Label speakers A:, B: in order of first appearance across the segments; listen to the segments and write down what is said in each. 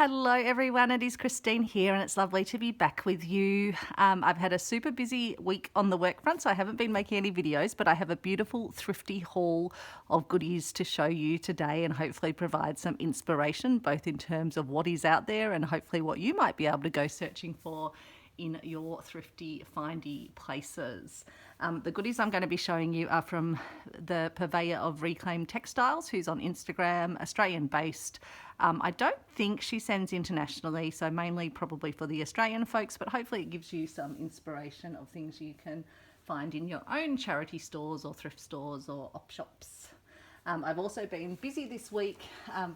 A: Hello everyone, it is Christine here and it's lovely to be back with you. I've had a super busy week on the work front, so I haven't been making any videos, but I have a beautiful thrifty haul of goodies to show you today and hopefully provide some inspiration both in terms of what is out there and hopefully what you might be able to go searching for in your thrifty findy places. The goodies I'm going to be showing you are from the purveyor of Reclaimed Textiles, who's on Instagram, Australian based. I don't think she sends internationally, so mainly probably for the Australian folks, but hopefully it gives you some inspiration of things you can find in your own charity stores or thrift stores or op shops. I've also been busy this week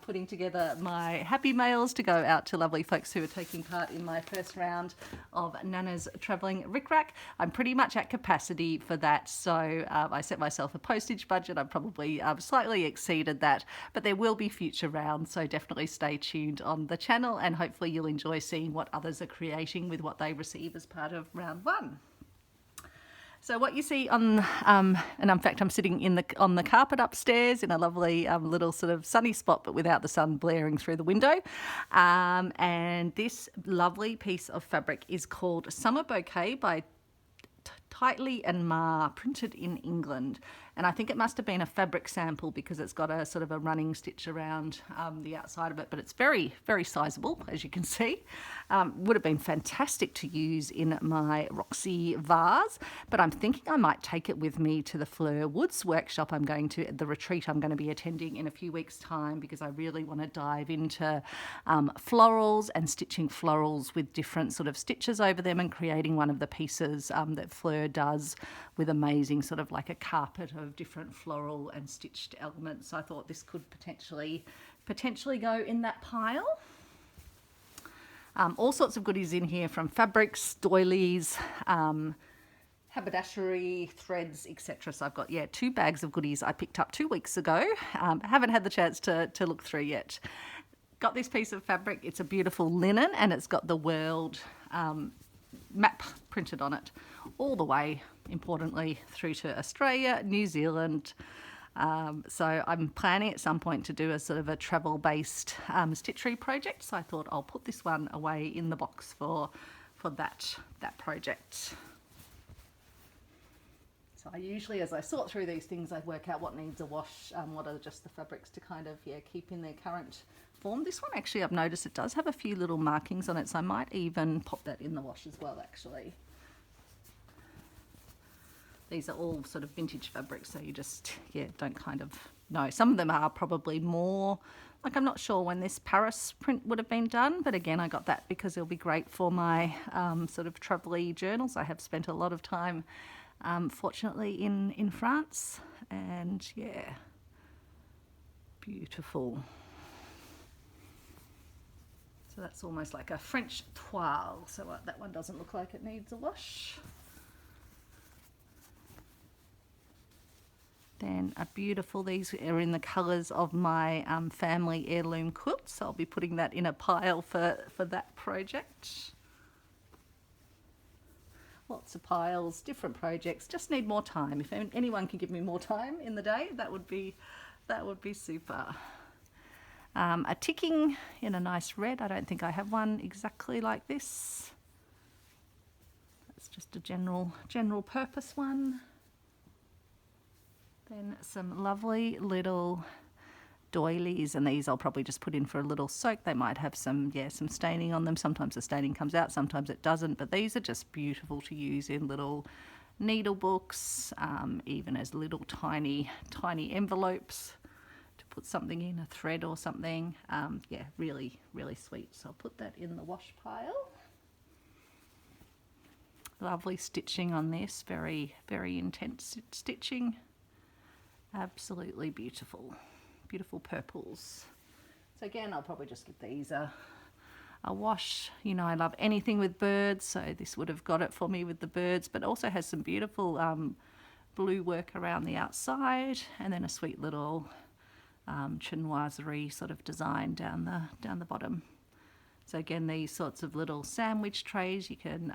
A: putting together my happy mails to go out to lovely folks who are taking part in my first round of Nana's Travelling Rick-Rack. I'm pretty much at capacity for that, so I set myself a postage budget. I've probably slightly exceeded that, but there will be future rounds, so definitely stay tuned on the channel and hopefully you'll enjoy seeing what others are creating with what they receive as part of round one. So what you see on, and in fact I'm sitting on the carpet upstairs in a lovely little sort of sunny spot, but without the sun blaring through the window. And this lovely piece of fabric is called Summer Bouquet by Tightly and Ma, printed in England. And I think it must have been a fabric sample because it's got a sort of a running stitch around the outside of it, but it's very, very sizable, as you can see. Would have been fantastic to use in my Roxy vase, but I'm thinking I might take it with me to the Fleur Woods workshop the retreat I'm going to be attending in a few weeks' time, because I really want to dive into florals and stitching florals with different sort of stitches over them and creating one of the pieces that Fleur does with amazing sort of like a carpet of different floral and stitched elements. So I thought this could potentially go in that pile. All sorts of goodies in here, from fabrics, doilies, haberdashery, threads, etc. So I've got 2 bags of goodies I picked up 2 weeks ago. Haven't had the chance to look through yet. Got this piece of fabric. It's a beautiful linen and it's got the world map printed on it all the way, importantly, through to Australia, New Zealand. So I'm planning at some point to do a sort of a travel-based stitchery project. So I thought I'll put this one away in the box for that project. So I usually, as I sort through these things, I work out what needs a wash, what are just the fabrics to kind of keep in their current form. This one actually, I've noticed it does have a few little markings on it, so I might even pop that in the wash as well, actually. These are all sort of vintage fabrics, so you just, don't kind of know. Some of them are probably more, like I'm not sure when this Paris print would have been done, but again, I got that because it'll be great for my sort of travel-y journals. I have spent a lot of time, fortunately, in France, and beautiful. So that's almost like a French toile, so that one doesn't look like it needs a wash. Then a beautiful, these are in the colours of my family heirloom quilt, so I'll be putting that in a pile for that project. Lots of piles, different projects, just need more time. If anyone can give me more time in the day, that would be super. A ticking in a nice red. I don't think I have one exactly like this. That's just a general purpose one. Then some lovely little doilies, and these I'll probably just put in for a little soak. They might have some staining on them. Sometimes the staining comes out, sometimes it doesn't, but these are just beautiful to use in little needle books, even as little tiny envelopes to put something in, a thread or something. Really, really sweet. So I'll put that in the wash pile. Lovely stitching on this, very, very intense stitching. Absolutely beautiful purples. So again, I'll probably just give these a wash. I love anything with birds, so this would have got it for me with the birds, but also has some beautiful blue work around the outside, and then a sweet little chinoiserie sort of design down the bottom. So again, these sorts of little sandwich trays, you can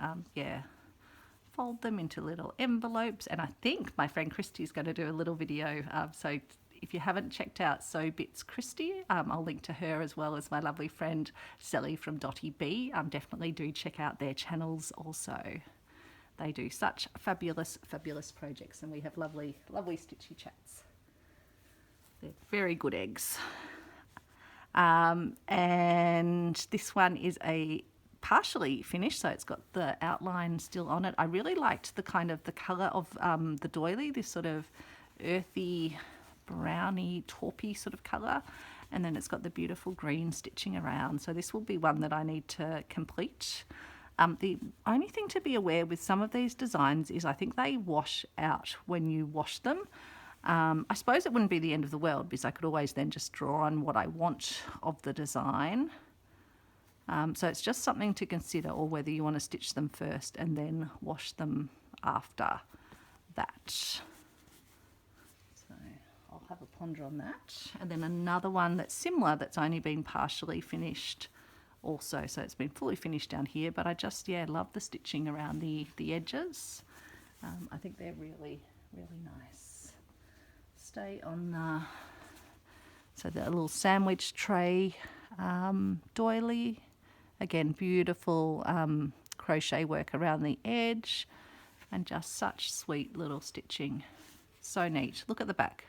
A: fold them into little envelopes, and I think my friend Kristy is going to do a little video, so if you haven't checked out So Bits Kristy, I'll link to her as well as my lovely friend Sally from Dotty B. Definitely do check out their channels also. They do such fabulous, fabulous projects, and we have lovely, lovely stitchy chats. They're very good eggs. And this one is a partially finished, so it's got the outline still on it. I really liked the kind of the colour of the doily, this sort of earthy, browny, taupey sort of colour. And then it's got the beautiful green stitching around. So this will be one that I need to complete. The only thing to be aware with some of these designs is I think they wash out when you wash them. I suppose it wouldn't be the end of the world because I could always then just draw on what I want of the design. So it's just something to consider, or whether you want to stitch them first and then wash them after that. So I'll have a ponder on that. And then another one that's similar that's only been partially finished also, so it's been fully finished down here, but I just love the stitching around the edges. I think they're really, really nice. Stay on the, so the little sandwich tray doily, again beautiful crochet work around the edge, and just such sweet little stitching. So neat. Look at the back,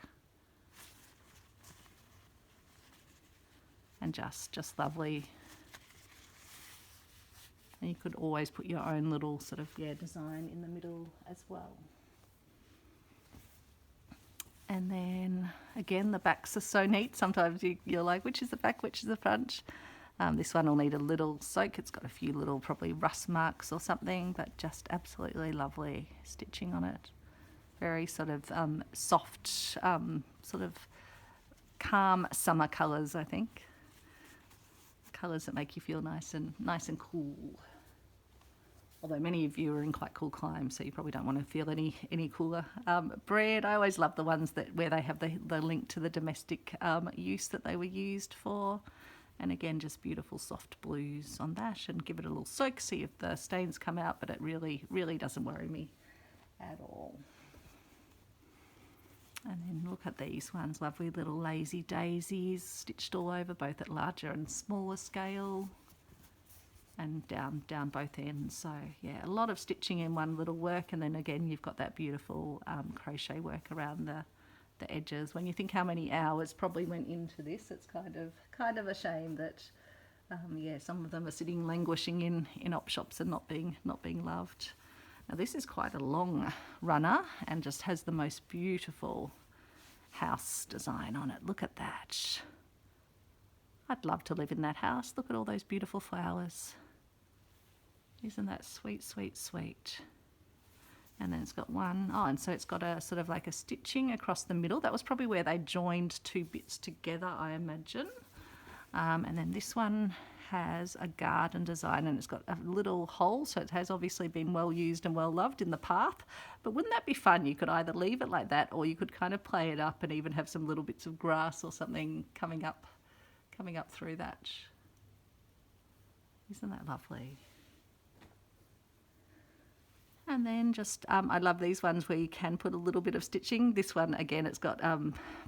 A: and just lovely. And you could always put your own little sort of design in the middle as well. And then again, the backs are so neat. Sometimes you're like, which is the back, which is the front? This one will need a little soak. It's got a few little probably rust marks or something, but just absolutely lovely stitching on it. Very sort of soft, sort of calm summer colours, I think. Colours that make you feel nice and cool. Although many of you are in quite cool climes, so you probably don't want to feel any cooler. Bread, I always love the ones where they have the link to the domestic use that they were used for. And again, just beautiful soft blues on that, and give it a little soak, see if the stains come out, but it really, really doesn't worry me at all. And then look at these ones, lovely little lazy daisies stitched all over, both at larger and smaller scale, and down both ends. So yeah, a lot of stitching in one little work, and then again you've got that beautiful crochet work around the edges. When you think how many hours probably went into this, it's kind of a shame that some of them are sitting languishing in op shops and not being loved. Now this is quite a long runner and just has the most beautiful house design on it. Look at that. I'd love to live in that house. Look at all those beautiful flowers. Isn't that sweet, sweet, sweet? And then it's got one, and so it's got a sort of like a stitching across the middle. That was probably where they joined two bits together, I imagine. And then this one has a garden design, and it's got a little hole, so it has obviously been well used and well loved in the path. But wouldn't that be fun? You could either leave it like that, or you could kind of play it up and even have some little bits of grass or something coming up through that. Isn't that lovely? And then just, I love these ones where you can put a little bit of stitching. This one, again, it's got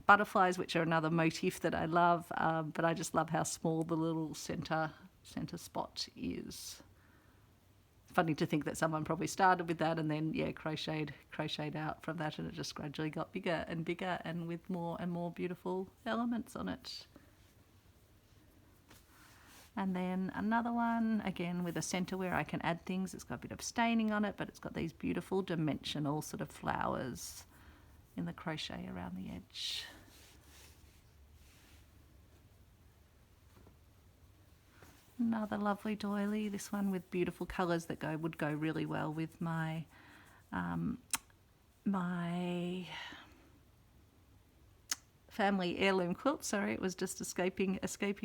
A: butterflies, which are another motif that I love, but I just love how small the little centre spot is. Funny to think that someone probably started with that and then, crocheted out from that, and it just gradually got bigger and bigger and with more and more beautiful elements on it. And then another one, again with a centre where I can add things. It's got a bit of staining on it, but it's got these beautiful dimensional sort of flowers in the crochet around the edge. Another lovely doily, this one with beautiful colours that would go really well with my my family heirloom quilt. Sorry, it was just escaping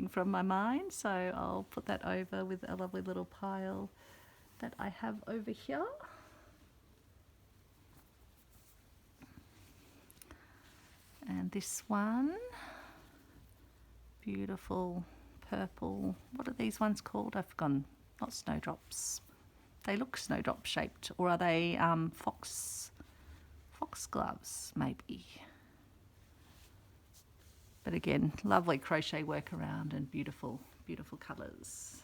A: from my mind. So I'll put that over with a lovely little pile that I have over here. And this one, beautiful purple, what are these ones called? I've forgotten. Not snowdrops. They look snowdrop shaped, or are they fox gloves maybe? But again, lovely crochet work around and beautiful, beautiful colours.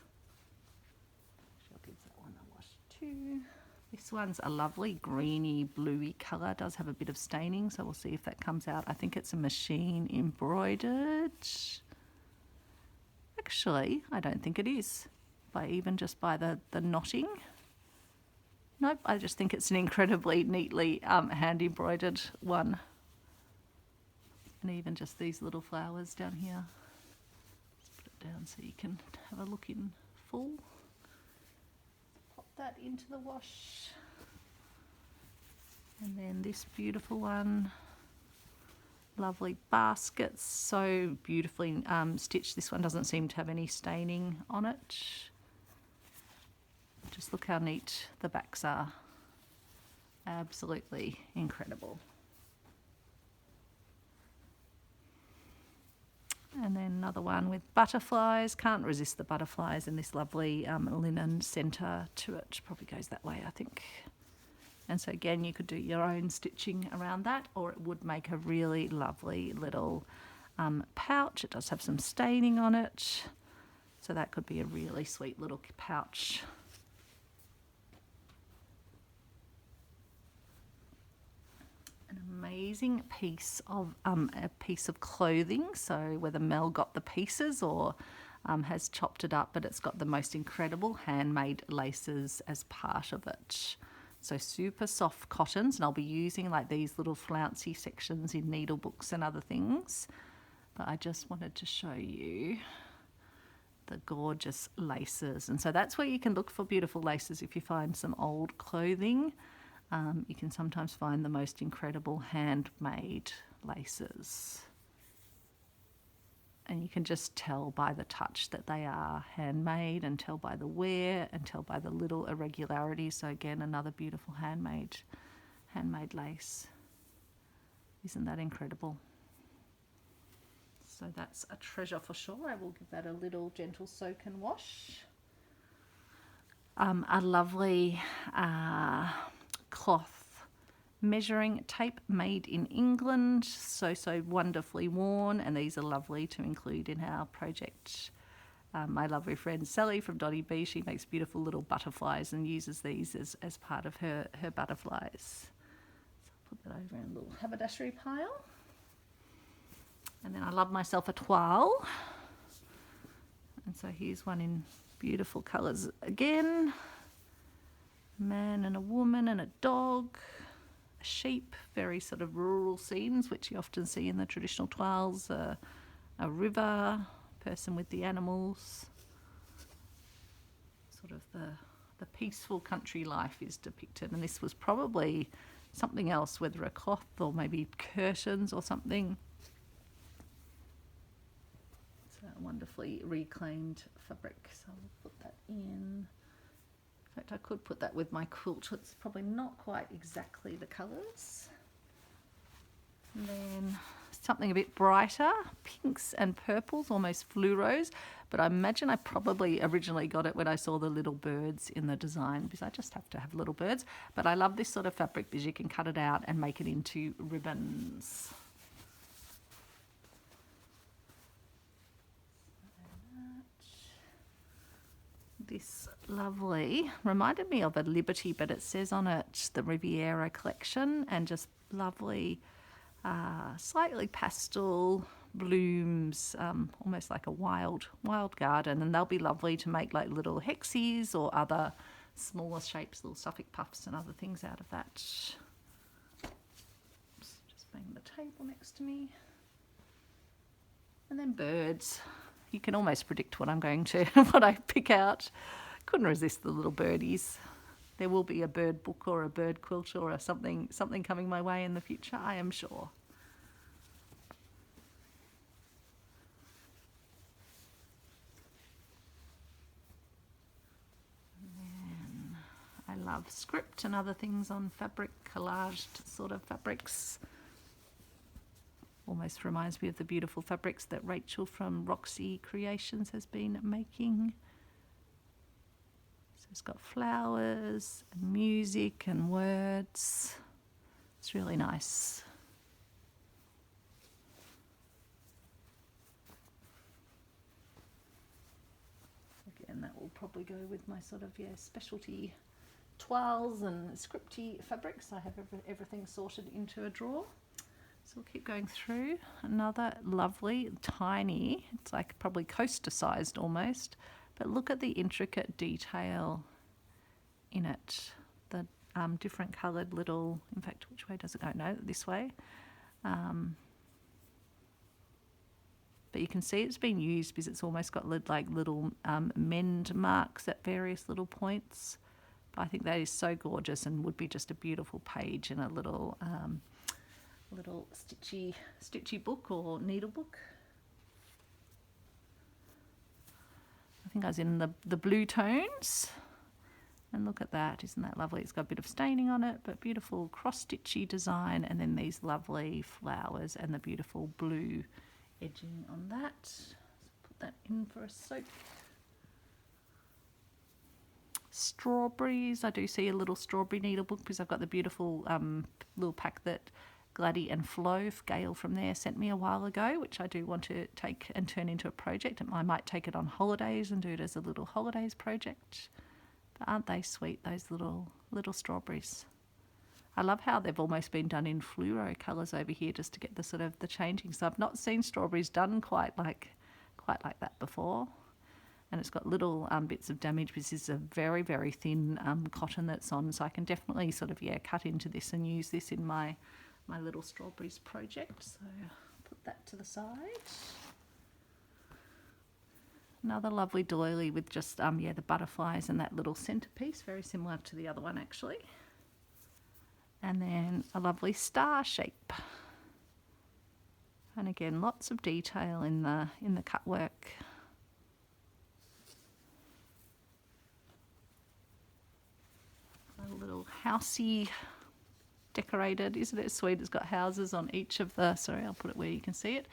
A: I'll give that one a wash too. This one's a lovely greeny bluey colour. Does have a bit of staining, so we'll see if that comes out. I think it's a machine embroidered. Actually, I don't think it is, just by the knotting. Nope, I just think it's an incredibly neatly hand embroidered one. And even just these little flowers down here. Let's put it down so you can have a look in full. Pop that into the wash. And then this beautiful one. Lovely baskets, so beautifully stitched. This one doesn't seem to have any staining on it. Just look how neat the backs are. Absolutely incredible. And then another one with butterflies. Can't resist the butterflies and this lovely linen centre to it. Probably goes that way, I think. And so again, you could do your own stitching around that, or it would make a really lovely little pouch. It does have some staining on it, so that could be a really sweet little pouch. An amazing piece of clothing. So whether Mel got the pieces or has chopped it up, but it's got the most incredible handmade laces as part of it. So super soft cottons, and I'll be using like these little flouncy sections in needle books and other things. But I just wanted to show you the gorgeous laces. And so that's where you can look for beautiful laces if you find some old clothing. You can sometimes find the most incredible handmade laces. And you can just tell by the touch that they are handmade, and tell by the wear, and tell by the little irregularities. So again, another beautiful handmade lace. Isn't that incredible? So that's a treasure for sure. I will give that a little gentle soak and wash. A lovely cloth measuring tape made in England, so wonderfully worn, and these are lovely to include in our project. My lovely friend Sally from Dotty B, she makes beautiful little butterflies and uses these as part of her butterflies. So I'll put that over in a little haberdashery pile. And then I love myself a toile, and so here's one in beautiful colours again. A man and a woman and a dog. Sheep, very sort of rural scenes, which you often see in the traditional toiles. A river, person with the animals. Sort of the peaceful country life is depicted, and this was probably something else, whether a cloth or maybe curtains or something. So wonderfully reclaimed fabric, so I'll put that in. In fact, I could put that with my quilt. It's probably not quite exactly the colours. And then something a bit brighter, pinks and purples, almost fluoros. But I imagine I probably originally got it when I saw the little birds in the design, because I just have to have little birds. But I love this sort of fabric because you can cut it out and make it into ribbons. This lovely, reminded me of a Liberty, but it says on it the Riviera collection, and just lovely, slightly pastel blooms, almost like a wild garden, and they'll be lovely to make like little hexies or other smaller shapes, little Suffolk puffs and other things out of that. Oops, just bang the table next to me. And then birds. You can almost predict what I'm going to, what I pick out. Couldn't resist the little birdies. There will be a bird book or a bird quilt or something coming my way in the future, I am sure. And then I love script and other things on fabric, collaged sort of fabrics. Almost reminds me of the beautiful fabrics that Rachel from Roxy Creations has been making. So it's got flowers and music and words. It's really nice. Again, that will probably go with my sort of, yeah, specialty toiles and scripty fabrics. I have everything sorted into a drawer. So we'll keep going through. Another lovely, tiny, it's like probably coaster sized almost, but look at the intricate detail in it. The different coloured little, in fact, which way does it go? No, this way. But you can see it's been used because it's almost got like little mend marks at various little points. But I think that is so gorgeous and would be just a beautiful page in a little little stitchy book or needle book. I think I was in the blue tones. And look at that, isn't that lovely? It's got a bit of staining on it, but beautiful cross-stitchy design, and then these lovely flowers and the beautiful blue edging on that. Let's put that in for a soak. Strawberries. I do see a little strawberry needle book because I've got the beautiful little pack that Gladdy and Flo, Gail from there, sent me a while ago, which I do want to take and turn into a project. I might take it on holidays and do it as a little holidays project. But aren't they sweet, those little strawberries? I love how they've almost been done in fluoro colours over here just to get the sort of the changing. So I've not seen strawberries done quite like that before. And it's got little bits of damage. This is a very, very thin cotton that's on, so I can definitely sort of, yeah, cut into this and use this in my little strawberries project. So put that to the side. Another lovely doily with just, yeah, the butterflies and that little centerpiece, very similar to the other one actually. And then a lovely star shape. And again, lots of detail in the cut work. A little housey decorated, isn't it sweet? It's got houses on each of the, sorry, I'll put it where you can see it.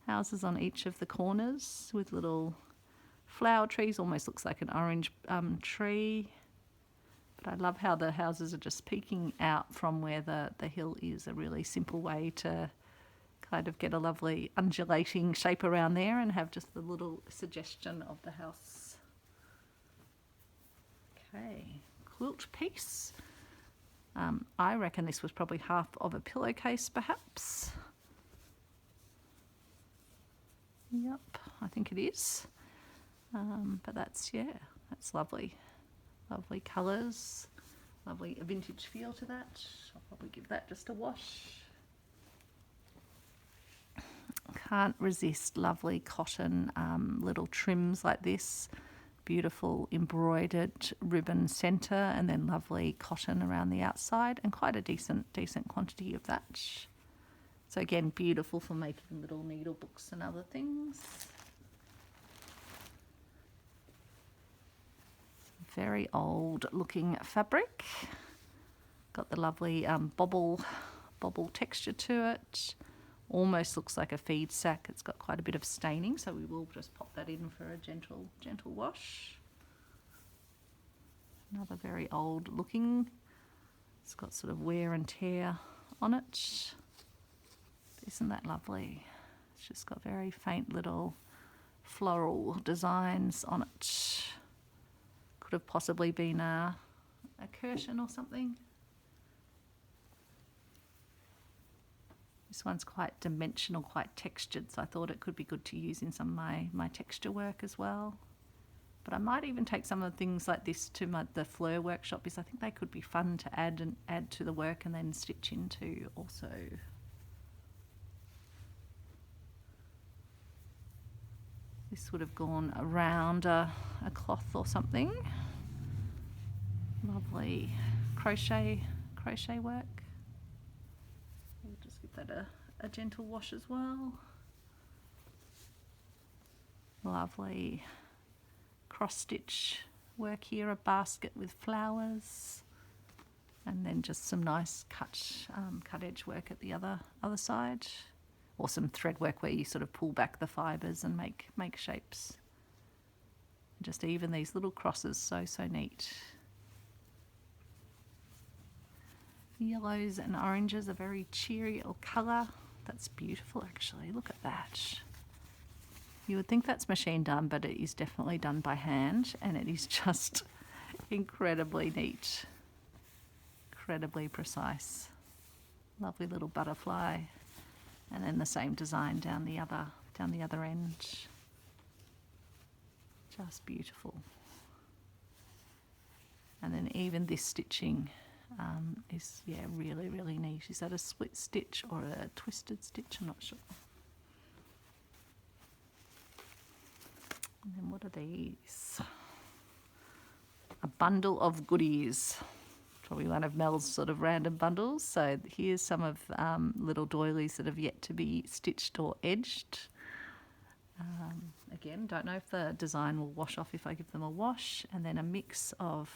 A: Houses on each of the corners with little flower trees, almost looks like an orange tree. But I love how the houses are just peeking out from where the hill is. A really simple way to kind of get a lovely undulating shape around there and have just the little suggestion of the house. Okay, quilt piece. I reckon this was probably half of a pillowcase perhaps. Yep, I think it is. But that's, yeah, that's lovely. Lovely colours, lovely vintage feel to that. I'll probably give that just a wash. Can't resist lovely cotton little trims like this. Beautiful embroidered ribbon centre and then lovely cotton around the outside and quite a decent quantity of that. So again, beautiful for making little needle books and other things. Very old looking fabric. Got the lovely bobble texture to it. Almost looks like a feed sack. It's got quite a bit of staining, so we will just pop that in for a gentle wash. Another very old looking. It's got sort of wear and tear on it. Isn't that lovely? It's just got very faint little floral designs on it. Could have possibly been a curtain or something. This one's quite dimensional, quite textured, so I thought it could be good to use in some of my texture work as well. But I might even take some of the things like this to the Fleur workshop because I think they could be fun to add to the work and then stitch into also. This would have gone around a cloth or something. Lovely crochet work. We'll just give that a gentle wash as well. Lovely cross stitch work here, a basket with flowers, and then just some nice cut edge work at the other side, or some thread work where you sort of pull back the fibres and make shapes. Just even these little crosses, so neat. Yellows and oranges, a very cheery colour. That's beautiful actually, look at that. You would think that's machine done, but it is definitely done by hand, and it is just incredibly neat, incredibly precise. Lovely little butterfly, and then the same design down the other end. Just beautiful. And then even this stitching is, yeah, really, really neat. Is that a split stitch or a twisted stitch? I'm not sure. And then what are these? A bundle of goodies. Probably one of Mel's sort of random bundles. So here's some of little doilies that have yet to be stitched or edged. Again, don't know if the design will wash off if I give them a wash. And then a mix of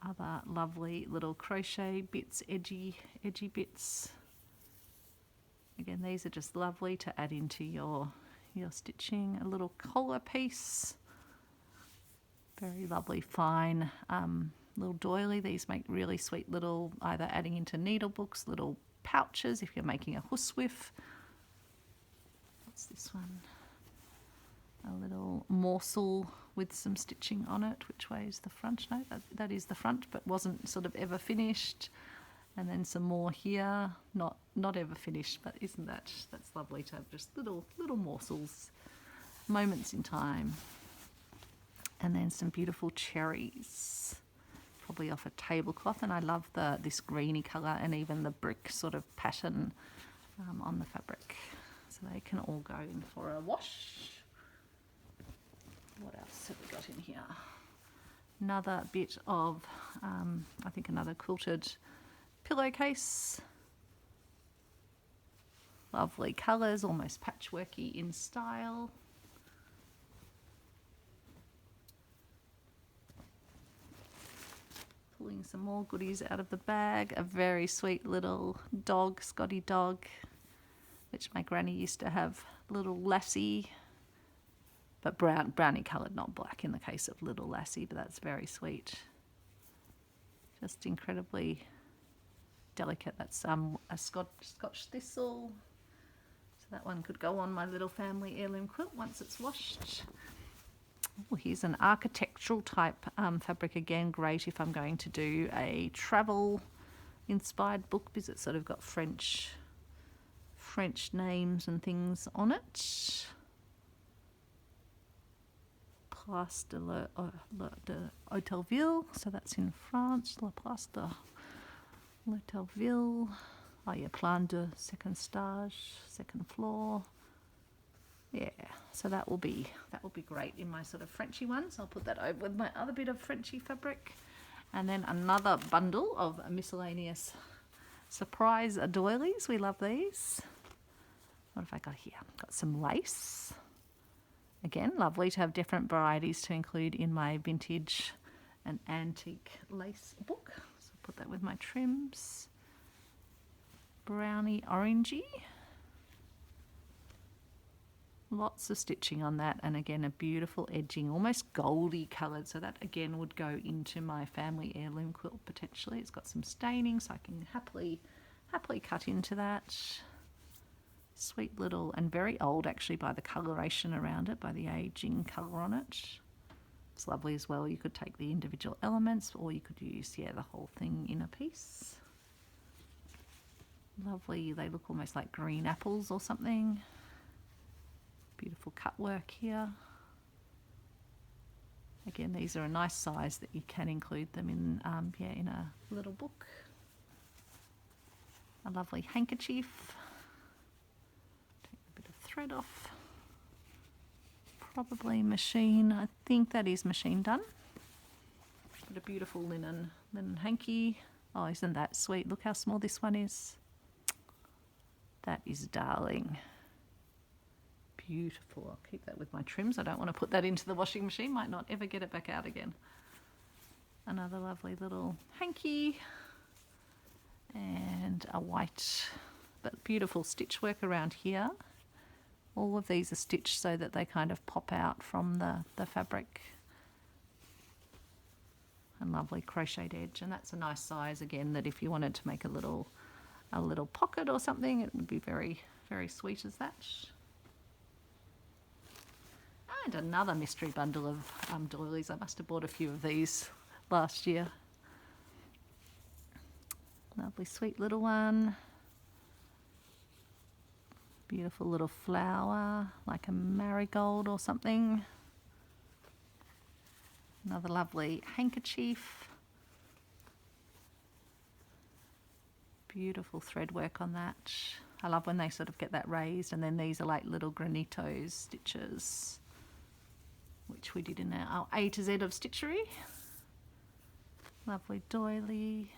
A: other lovely little crochet bits, edgy bits. Again, these are just lovely to add into your stitching. A little collar piece, very lovely fine little doily. These make really sweet little, either adding into needle books, little pouches if you're making a housewife. What's this one? A little morsel with some stitching on it. Which way is the front? No, that is the front, but wasn't sort of ever finished. And then some more here, not ever finished, but isn't that's lovely to have just little morsels, moments in time. And then some beautiful cherries, probably off a tablecloth, and I love this greeny colour and even the brick sort of pattern on the fabric. So they can all go in for a wash. What else have we got in here? Another bit of, I think another quilted pillowcase. Lovely colours, almost patchworky in style. Pulling some more goodies out of the bag. A very sweet little dog, Scotty dog, which my granny used to have. Little lassie, but brownie coloured, not black in the case of little lassie, but that's very sweet. Just incredibly delicate. That's a Scotch thistle. So that one could go on my little family heirloom quilt once it's washed. Oh, here's an architectural type fabric, again great if I'm going to do a travel inspired book, because it's sort of got French names and things on it. Place de l'Hôtelville, so that's in France. La Place de l'Hôtelville. Oh yeah, Plan de Second Stage, second floor. Yeah, so that will be great in my sort of Frenchy ones. I'll put that over with my other bit of Frenchy fabric. And then another bundle of miscellaneous surprise doilies. We love these. What have I got here? Got some lace. Again, lovely to have different varieties to include in my vintage and antique lace book. So I'll put that with my trims. Brownie orangey. Lots of stitching on that, and again a beautiful edging, almost goldy coloured, so that again would go into my family heirloom quilt potentially. It's got some staining, so I can happily cut into that. Sweet little, and very old actually by the coloration around it, by the aging colour on it. It's lovely as well. You could take the individual elements, or you could use, yeah, the whole thing in a piece. Lovely, they look almost like green apples or something. Beautiful cut work here. Again, these are a nice size that you can include them in, in a little book. A lovely handkerchief. Take a bit of thread off. Probably machine. I think that is machine done. But a beautiful linen hanky. Oh, isn't that sweet? Look how small this one is. That is darling. Beautiful. I'll keep that with my trims. I don't want to put that into the washing machine. Might not ever get it back out again. Another lovely little hanky. And a white, but beautiful stitch work around here. All of these are stitched so that they kind of pop out from the fabric. And lovely crocheted edge. And that's a nice size again, that if you wanted to make a little pocket or something, it would be very, very sweet as that. find another mystery bundle of doilies. I must have bought a few of these last year. Lovely sweet little one. Beautiful little flower, like a marigold or something. Another lovely handkerchief. Beautiful thread work on that. I love when they sort of get that raised, and then these are like little granito stitches, which we did in our A to Z of stitchery. Lovely doily,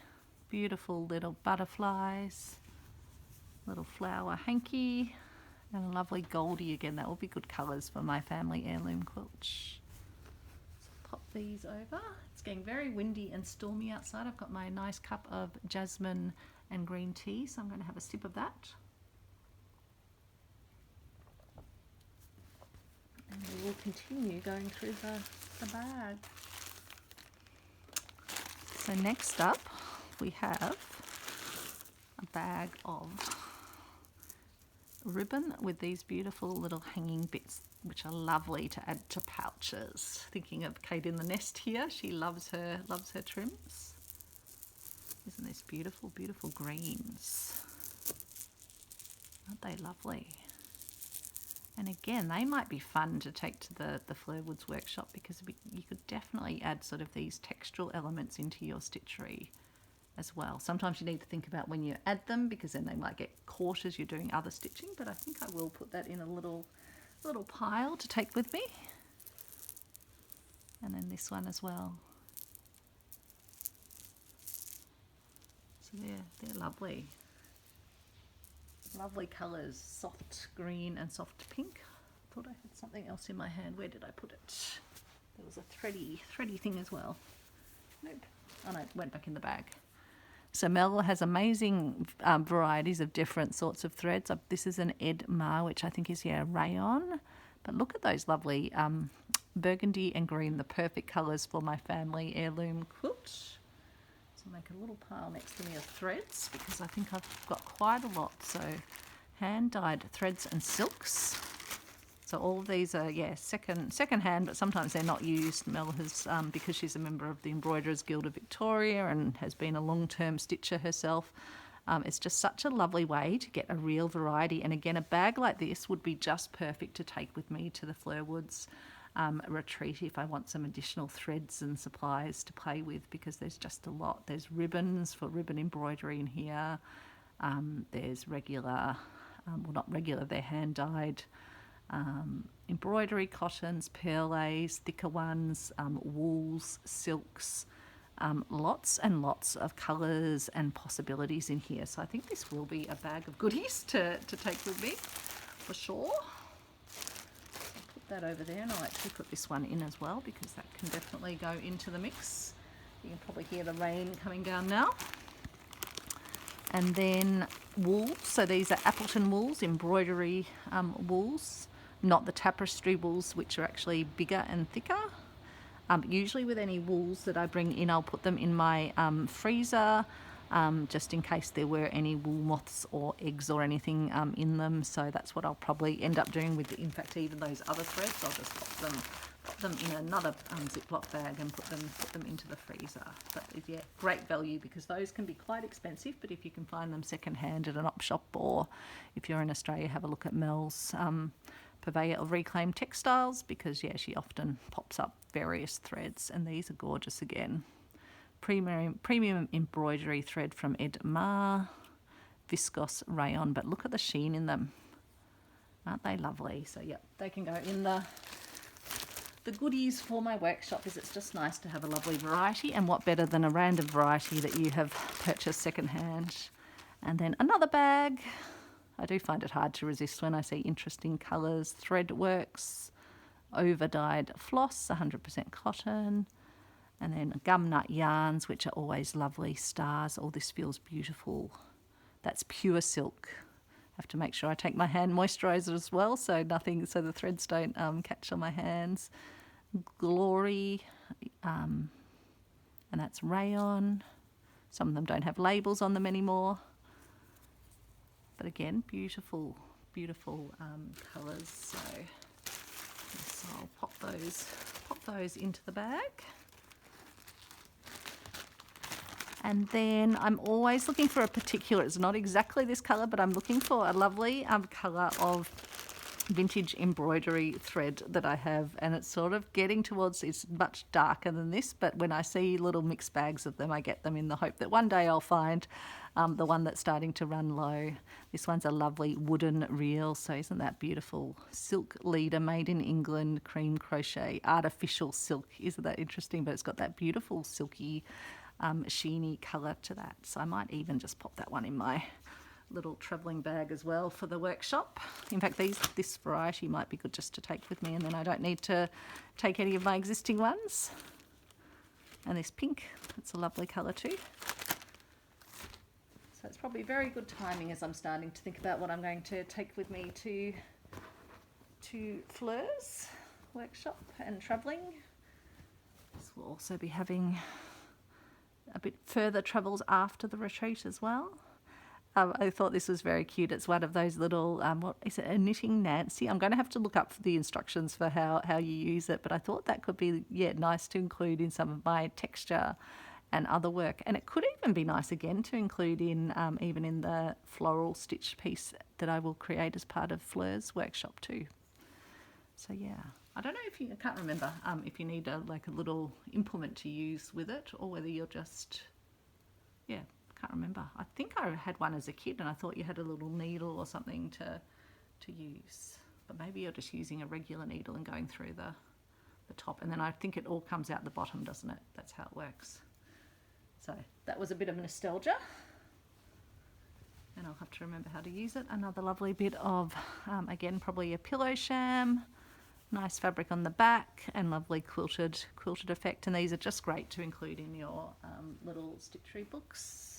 A: beautiful little butterflies, little flower hanky, and a lovely goldie again. That will be good colours for my family heirloom quilt. So pop these over. It's getting very windy and stormy outside. I've got my nice cup of jasmine and green tea, so I'm going to have a sip of that. And we will continue going through the bag. So next up we have a bag of ribbon with these beautiful little hanging bits, which are lovely to add to pouches. Thinking of Kate in the Nest here, she loves her trims. Isn't this beautiful, beautiful greens? Aren't they lovely? And again, they might be fun to take to the Fleur Woods workshop, because you could definitely add sort of these textural elements into your stitchery as well. Sometimes you need to think about when you add them, because then they might get caught as you're doing other stitching, but I think I will put that in a little pile to take with me. And then this one as well. So they're lovely. Lovely colours, soft green and soft pink. I thought I had something else in my hand. Where did I put it? There was a thready thing as well. Nope. Oh no, it went back in the bag. So Mel has amazing varieties of different sorts of threads. This is an Ed Ma, which I think is, yeah, rayon. But look at those lovely burgundy and green, the perfect colours for my family heirloom quilt. So make a little pile next to me of threads, because I think I've got quite a lot. So hand-dyed threads and silks. So all of these are, yeah, second hand, but sometimes they're not used. Mel has, because she's a member of the Embroiderers Guild of Victoria and has been a long-term stitcher herself, it's just such a lovely way to get a real variety. And again, a bag like this would be just perfect to take with me to the Fleur Woods retreat if I want some additional threads and supplies to play with, because there's just a lot. There's ribbons for ribbon embroidery in here. There's regular, well, not regular, they're hand-dyed embroidery, cottons, perles, thicker ones, wools, silks, lots and lots of colours and possibilities in here. So I think this will be a bag of goodies to take with me for sure. I'll put that over there, and I'll actually put this one in as well, because that can definitely go into the mix. You can probably hear the rain coming down now. And then wool. So these are Appleton wools, embroidery wools. Not the tapestry wools, which are actually bigger and thicker. Usually with any wools that I bring in, I'll put them in my freezer, just in case there were any wool moths or eggs or anything in them. So that's what I'll probably end up doing with, in fact, even those other threads. I'll just pop them in another Ziploc bag and put them into the freezer. But yeah, great value, because those can be quite expensive, but if you can find them secondhand at an op shop, or if you're in Australia, have a look at Mel's purveyor of reclaimed textiles, because yeah, she often pops up various threads, and these are gorgeous again. Premium embroidery thread from Ed Ma, viscose rayon, but look at the sheen in them. Aren't they lovely? So yeah, they can go in the goodies for my workshop, is it's just nice to have a lovely variety, and what better than a random variety that you have purchased secondhand. And then another bag. I do find it hard to resist when I see interesting colours. Thread works, over-dyed floss, 100% cotton, and then gum nut yarns, which are always lovely. Stars. Oh, this feels beautiful. That's pure silk. Have to make sure I take my hand moisturiser as well, so the threads don't catch on my hands. Glory, and that's rayon. Some of them don't have labels on them anymore. But again, beautiful, beautiful colours. So So I'll pop those into the bag. And then I'm always looking for a particular, it's not exactly this colour, but I'm looking for a lovely colour of vintage embroidery thread that I have, and it's sort of getting towards, it's much darker than this, but when I see little mixed bags of them, I get them in the hope that one day I'll find the one that's starting to run low. This one's a lovely wooden reel, so isn't that beautiful? Silk leader, made in England, cream crochet, artificial silk. Isn't that interesting? But it's got that beautiful silky sheeny colour to that. So I might even just pop that one in my little travelling bag as well for the workshop. In fact, this variety might be good just to take with me, and then I don't need to take any of my existing ones. And this pink, it's a lovely colour too. So it's probably very good timing as I'm starting to think about what I'm going to take with me to Fleur's workshop and travelling. This will also be having a bit further travels after the retreat as well. I thought this was very cute. It's one of those little, what is it, a knitting Nancy? I'm going to have to look up the instructions for how you use it, but I thought that could be, yeah, nice to include in some of my texture and other work. And it could even be nice again to include in even in the floral stitch piece that I will create as part of Fleur's workshop too. So yeah, I don't know if I can't remember if you need a little implement to use with it, or whether you're just, yeah, can't remember. I think I had one as a kid and I thought you had a little needle or something to use, but maybe you're just using a regular needle and going through the top, and then I think it all comes out the bottom, doesn't it? That's how it works. So that was a bit of nostalgia, and I'll have to remember how to use it. Another lovely bit of again, probably a pillow sham, nice fabric on the back, and lovely quilted effect. And these are just great to include in your little stitchery books.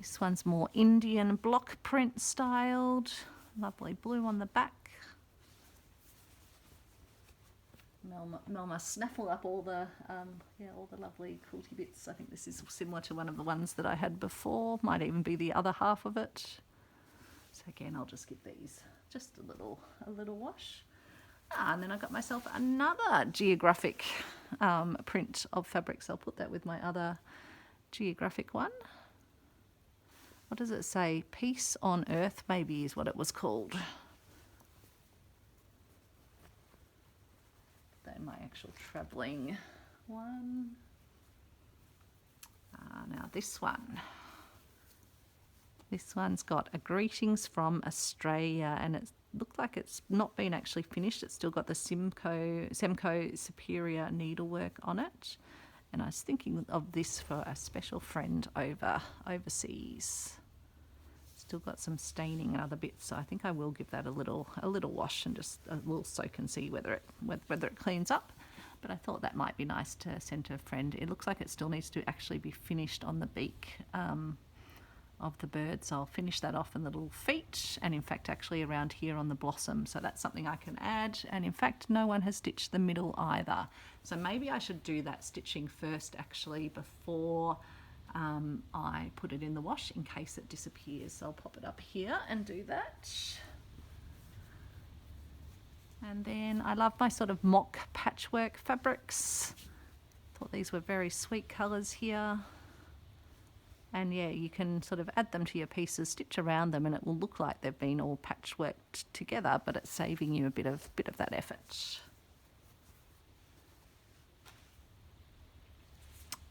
A: This one's more Indian block print styled, lovely blue on the back. Melma snaffled up all the lovely quilty bits. I think this is similar to one of the ones that I had before. Might even be the other half of it. So again, I'll just give these just a little wash. And then I got myself another geographic print of fabrics. I'll put that with my other geographic one. What does it say? Peace on Earth, maybe, is what it was called. Then my actual travelling one. Now this one. This one's got a greetings from Australia, and it looked like it's not been actually finished. It's still got the Semco Superior needlework on it. And I was thinking of this for a special friend overseas. Still got some staining and other bits, so I think I will give that a little wash and just a little soak and see whether it cleans up. But I thought that might be nice to send to a friend. It looks like it still needs to actually be finished on the beak of the bird, so I'll finish that off in the little feet, and in fact actually around here on the blossom, so that's something I can add. And in fact no one has stitched the middle either, so maybe I should do that stitching first actually before I put it in the wash, in case it disappears. So I'll pop it up here and do that. And then I love my sort of mock patchwork fabrics. Thought these were very sweet colours here. And yeah, you can sort of add them to your pieces, stitch around them, and it will look like they've been all patchworked together, but it's saving you a bit of that effort.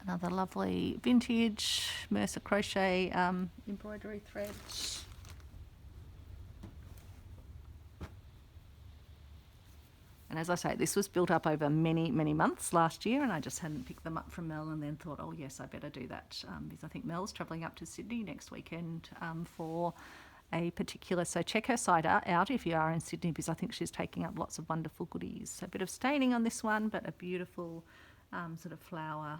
A: Another lovely vintage Mercer crochet embroidery thread. And as I say, this was built up over many, many months last year, and I just hadn't picked them up from Mel, and then thought, oh yes, I better do that, because I think Mel's travelling up to Sydney next weekend for a particular, so check her site out if you are in Sydney, because I think she's taking up lots of wonderful goodies. So a bit of staining on this one, but a beautiful sort of flower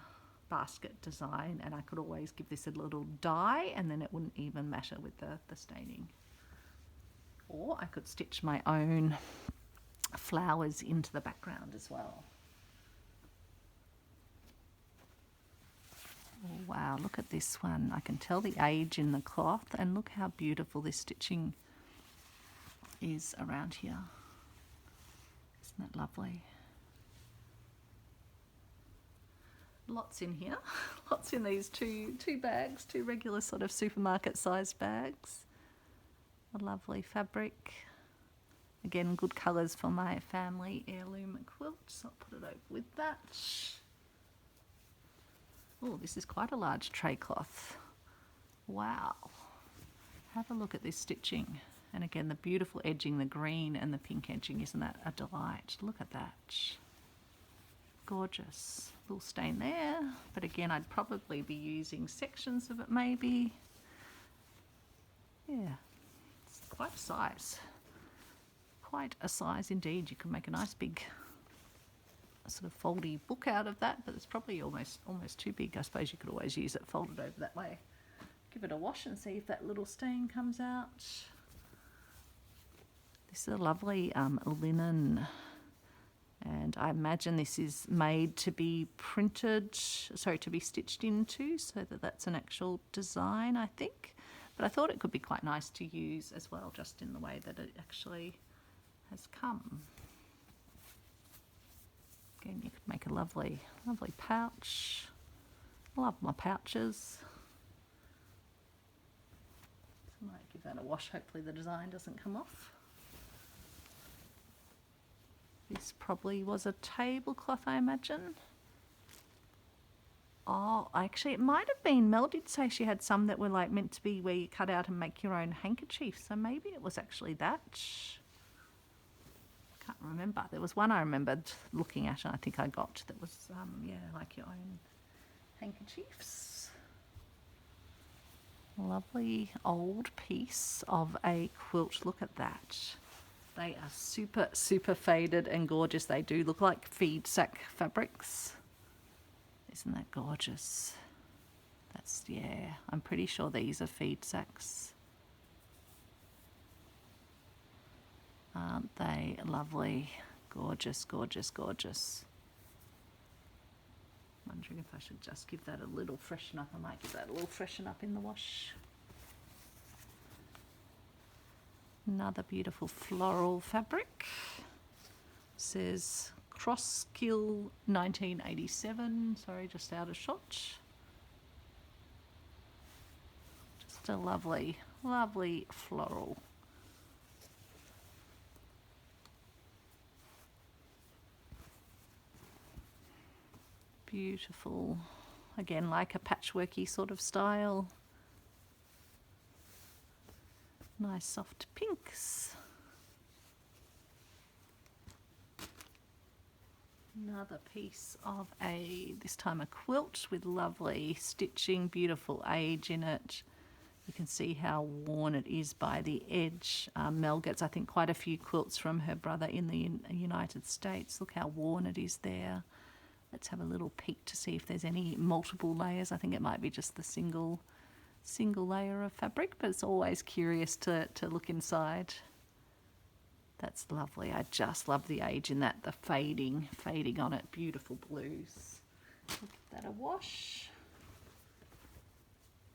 A: basket design, and I could always give this a little dye, and then it wouldn't even matter with the staining. Or I could stitch my own flowers into the background as well. Oh, wow, look at this one. I can tell the age in the cloth, and look how beautiful this stitching is around here. Isn't that lovely? Lots in here, lots in these two bags, two regular sort of supermarket sized bags. A lovely fabric. Again, good colours for my family heirloom quilt, so I'll put it over with that. Oh, this is quite a large tray cloth. Wow. Have a look at this stitching. And again, the beautiful edging, the green and the pink edging, isn't that a delight? Look at that. Gorgeous. Little stain there, but again, I'd probably be using sections of it maybe. Yeah, it's quite a size. Quite a size indeed. You can make a nice big sort of foldy book out of that, but it's probably almost too big. I suppose you could always use it folded over that way. Give it a wash and see if that little stain comes out. This is a lovely linen, and I imagine this is made to be to be stitched into, so that's an actual design, I think. But I thought it could be quite nice to use as well, just in the way that it actually has come. Again, you could make a lovely pouch. I love my pouches. I might give that a wash. Hopefully the design doesn't come off. This probably was a tablecloth, I imagine. Oh, actually, it might have been. Mel did say she had some that were like meant to be where you cut out and make your own handkerchief. So maybe it was actually that. I can't remember. There was one I remembered looking at, and I think I got that was, yeah, like your own handkerchiefs. Lovely old piece of a quilt. Look at that. They are super, super faded and gorgeous. They do look like feed sack fabrics. Isn't that gorgeous? That's, yeah, I'm pretty sure these are feed sacks. Aren't they lovely? Gorgeous, gorgeous, gorgeous. I'm wondering if I should just give that a little freshen up. I might give that a little freshen up in the wash. Another beautiful floral fabric. Says Crosskill 1987. Sorry, just out of shot. Just a lovely, lovely floral. Beautiful. Again, like a patchworky sort of style. Nice soft pinks. Another piece of this time a quilt with lovely stitching, beautiful age in it. You can see how worn it is by the edge. Mel gets, I think, quite a few quilts from her brother in the United States. Look how worn it is there. Let's have a little peek to see if there's any multiple layers. I think it might be just the single layer of fabric, but it's always curious to look inside. That's lovely. I just love the age in that, the fading on it. Beautiful blues. I'll give that a wash.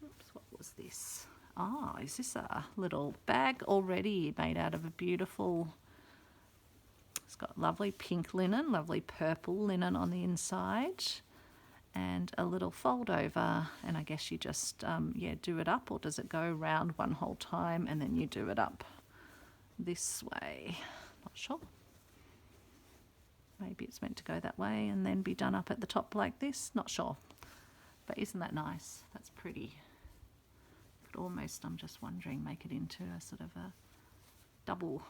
A: Oops, what was this? Oh, is this a little bag already made out of a beautiful, it's got lovely pink linen, lovely purple linen on the inside, and a little fold over, and I guess you just do it up, or does it go around one whole time and then you do it up this way? Not sure. Maybe it's meant to go that way and then be done up at the top like this. Not sure. But isn't that nice? That's pretty. Could almost, I'm just wondering, make it into a sort of a double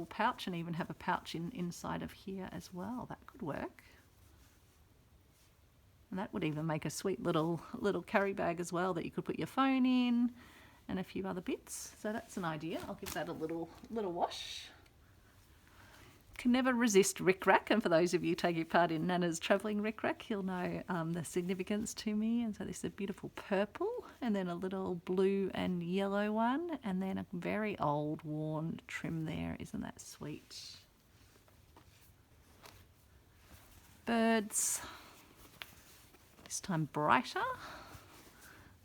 A: pouch, and even have a pouch inside of here as well. That could work. And that would even make a sweet little carry bag as well that you could put your phone in and a few other bits. So that's an idea. I'll give that a little wash. Can never resist rickrack, and for those of you taking part in Nana's travelling rickrack, you'll know the significance to me. And so this is a beautiful purple, and then a little blue and yellow one, and then a very old worn trim there. Isn't that sweet? Birds. This time brighter.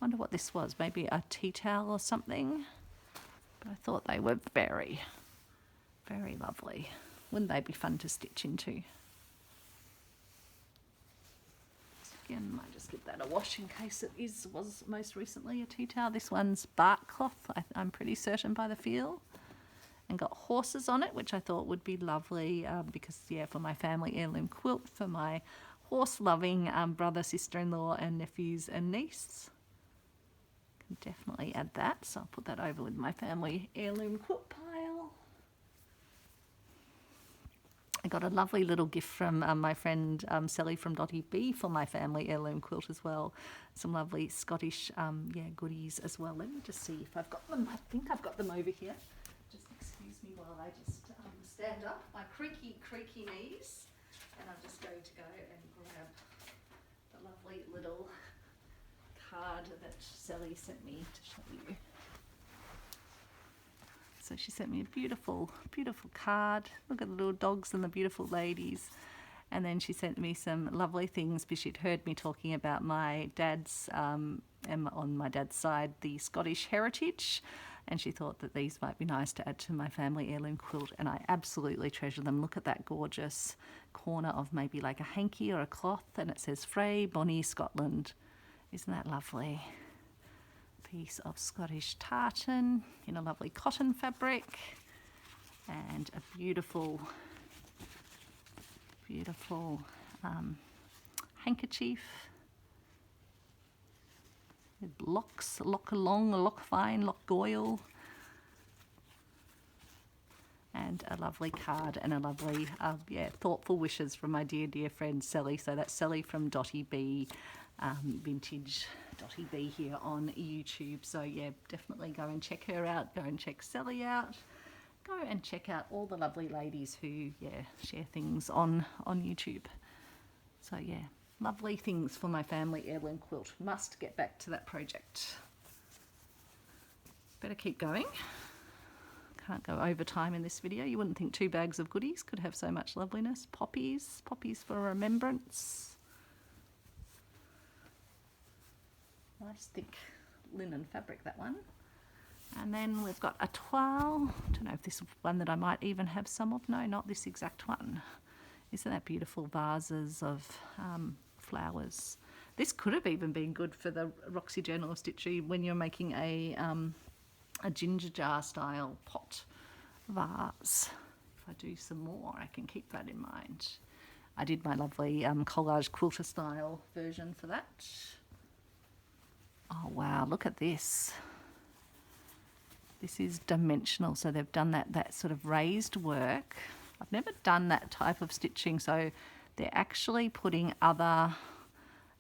A: Wonder what this was. Maybe a tea towel or something. But I thought they were very, Very lovely. Wouldn't they be fun to stitch into? Again, might just give that a wash in case it was most recently a tea towel. This one's bark cloth, I'm pretty certain by the feel. And got horses on it, which I thought would be lovely because, yeah, for my family heirloom quilt, for my horse-loving brother, sister-in-law and nephews and niece. Can definitely add that, so I'll put that over with my family heirloom quilt pile. I got a lovely little gift from my friend Sally from Dotty B for my family heirloom quilt as well. Some lovely Scottish goodies as well. Let me just see if I've got them. I think I've got them over here. Just excuse me while I just stand up, my creaky knees, and I'm just going to go and grab the lovely little card that Sally sent me to show you. So she sent me a beautiful, beautiful card. Look at the little dogs and the beautiful ladies. And then she sent me some lovely things because she'd heard me talking about my dad's, on my dad's side, the Scottish heritage. And she thought that these might be nice to add to my family heirloom quilt. And I absolutely treasure them. Look at that gorgeous corner of maybe like a hanky or a cloth. And it says Frey, Bonnie, Scotland. Isn't that lovely? Piece of Scottish tartan in a lovely cotton fabric, and a beautiful handkerchief with locks, lock along, lock fine, lock goil, and a lovely card and a lovely thoughtful wishes from my dear friend Sally. So that's Sally from Dotty B, vintage Dotty B here on YouTube. So yeah, definitely go and check her out, go and check Sally out, go and check out all the lovely ladies who share things on YouTube. So yeah, lovely things for my family heirloom quilt. Must get back to that project. Better keep going. Can't go over time in this video. You wouldn't think 2 bags of goodies could have so much loveliness. Poppies for remembrance. Nice thick linen fabric, that one. And then we've got a toile. Don't know if this is one that I might even have some of. No, not this exact one. Isn't that beautiful? Vases of flowers. This could have even been good for the Roxy Journal of Stitchery when you're making a ginger jar style pot vase. If I do some more, I can keep that in mind. I did my lovely collage quilter style version for that. Oh wow, look at this. This is dimensional, so they've done that sort of raised work. I've never done that type of stitching, so they're actually putting other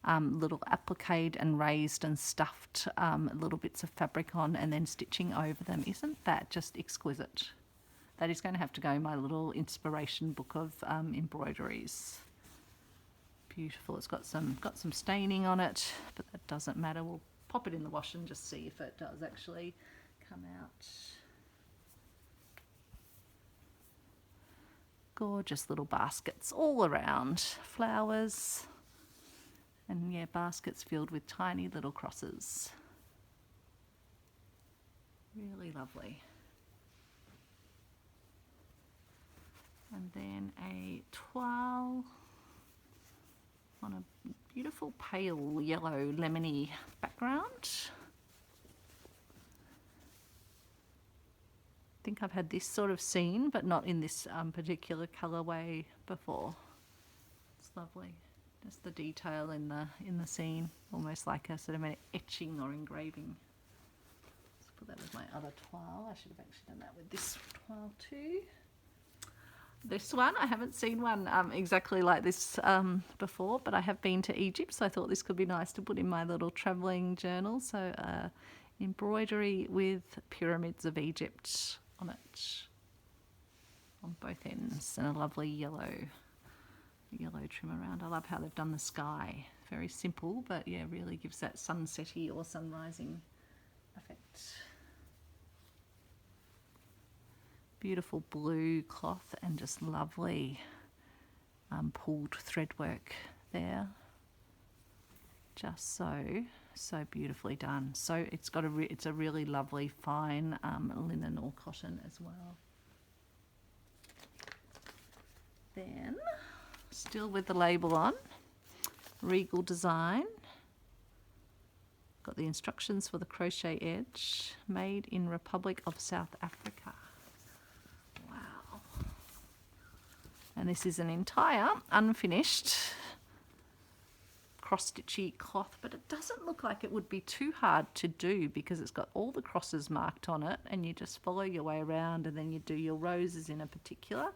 A: little appliqued and raised and stuffed little bits of fabric on and then stitching over them. Isn't that just exquisite? That is going to have to go in my little inspiration book of embroideries. Beautiful. It's got some staining on it, but that doesn't matter. We'll pop it in the wash and just see if it does actually come out. Gorgeous little baskets all around. Flowers. And yeah, baskets filled with tiny little crosses. Really lovely. And then a toile on a beautiful pale yellow lemony background. I think I've had this sort of scene, but not in this particular colourway before. It's lovely. Just the detail in the scene, almost like a sort of an etching or engraving. Let's put that with my other toile. I should have actually done that with this toile too. This one, I haven't seen one exactly like this before, but I have been to Egypt, so I thought this could be nice to put in my little travelling journal. So embroidery with pyramids of Egypt on it, on both ends, and a lovely yellow trim around. I love how they've done the sky. Very simple, but yeah, really gives that sunsetty or sunrising effect. Beautiful blue cloth and just lovely pulled thread work there. Just so beautifully done. So it's got it's a really lovely fine linen or cotton as well. Then, still with the label on, Regal Design. Got the instructions for the crochet edge, made in Republic of South Africa. Wow. And this is an entire unfinished cross-stitchy cloth, but it doesn't look like it would be too hard to do because it's got all the crosses marked on it, and you just follow your way around and then you do your roses in a particular.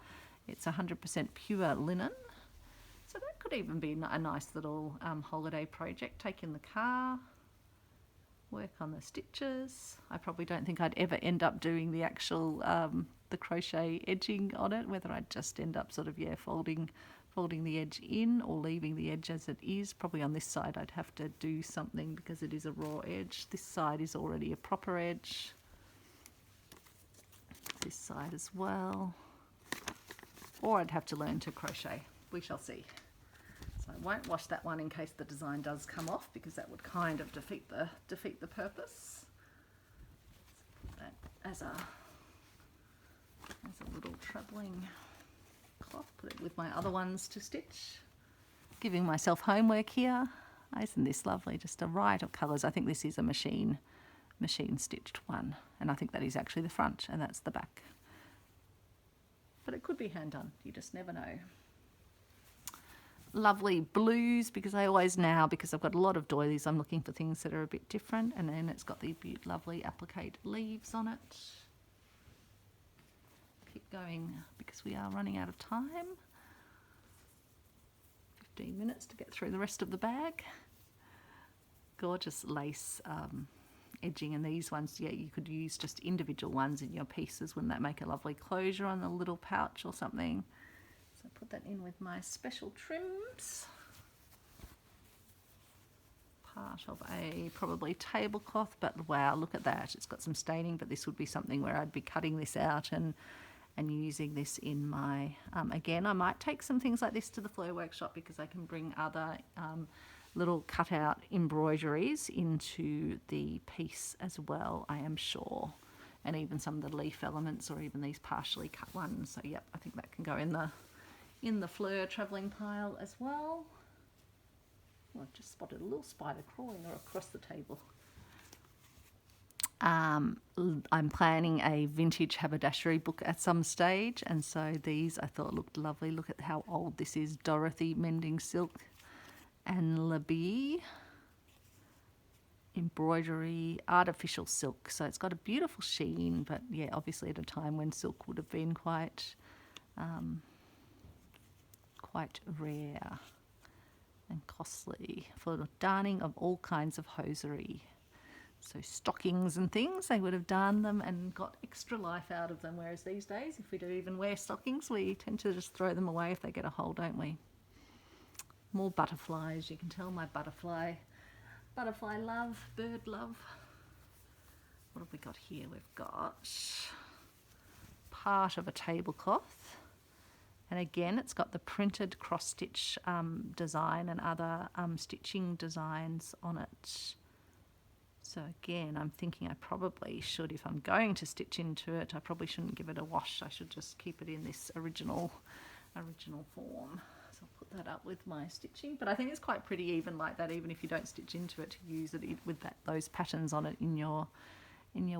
A: It's 100% pure linen. So that could even be a nice little holiday project. Take in the car, work on the stitches. I probably don't think I'd ever end up doing the actual the crochet edging on it, whether I'd just end up sort of folding the edge in or leaving the edge as it is. Probably on this side I'd have to do something because it is a raw edge. This side is already a proper edge. This side as well. Or I'd have to learn to crochet. We shall see. So I won't wash that one in case the design does come off, because that would kind of defeat the purpose. Put that as a little travelling cloth. Put it with my other ones to stitch. Giving myself homework here. Isn't this lovely? Just a riot of colours. I think this is a machine stitched one, and I think that is actually the front and that's the back. But it could be hand done. You just never know. Lovely blues, because I always now, because I've got a lot of doilies, I'm looking for things that are a bit different. And then it's got the lovely applique leaves on it. Keep going because we are running out of time. 15 minutes to get through the rest of the bag. Gorgeous lace edging, and these ones, yeah, you could use just individual ones in your pieces. Wouldn't that make a lovely closure on a little pouch or something? So put that in with my special trims. Part of a probably tablecloth, but wow, look at that. It's got some staining, but this would be something where I'd be cutting this out and using this in my, again, I might take some things like this to the flow workshop because I can bring other little cutout embroideries into the piece as well, I am sure. And even some of the leaf elements, or even these partially cut ones. So yep, I think that can go in the fleur travelling pile as well. Oh, I've just spotted a little spider crawling across the table. I'm planning a vintage haberdashery book at some stage, and so these I thought looked lovely. Look at how old this is. Dorothy Mending Silk and Labie embroidery, artificial silk. So it's got a beautiful sheen, but yeah, obviously at a time when silk would have been quite rare and costly for darning of all kinds of hosiery. So stockings and things, they would have darned them and got extra life out of them, whereas these days, if we do even wear stockings, we tend to just throw them away if they get a hole, don't we? More butterflies. You can tell my butterfly love, bird love. What have we got here? We've got part of a tablecloth, and again it's got the printed cross stitch design and other stitching designs on it. So again, I'm thinking I probably should, if I'm going to stitch into it, I probably shouldn't give it a wash. I should just keep it in this original form. So I'll put that up with my stitching. But I think it's quite pretty even like that, even if you don't stitch into it, to use it with those patterns on it in your